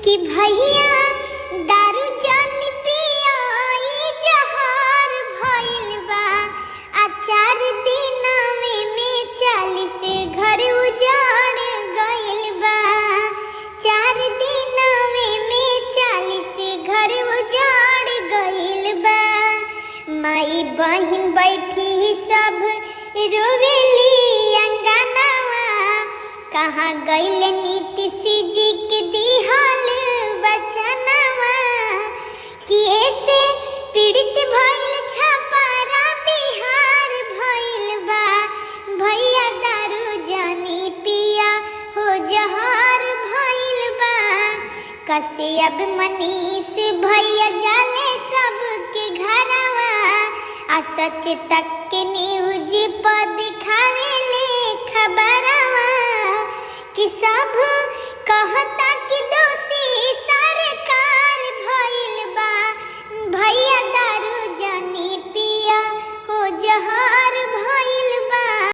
कि भैया दारू जान पिया ई जहार भइल बा। आ 4 दिनवे में 40 घर उजाड़ गइल बा। 4 दिनवे में 40 घर उजाड़ गइल बा। माई बहिन बैठी सब रोवेली अंगनावा। कहाँ गइल नीतीश जी के दिहल बचनवा कि ऐसे पीड़ित भइल छपारा बिहार भइल बा। भैया दारू जानी पिया हो जहार भइल बा। कसे अब मनीष भैया जाले सबके घरवा। आ सच तक के न्यूज पर दिखावेले खबरवा कि सब कहता कि दोषी सरकार भइल बा। भैया दारू जानी पिया हो जहार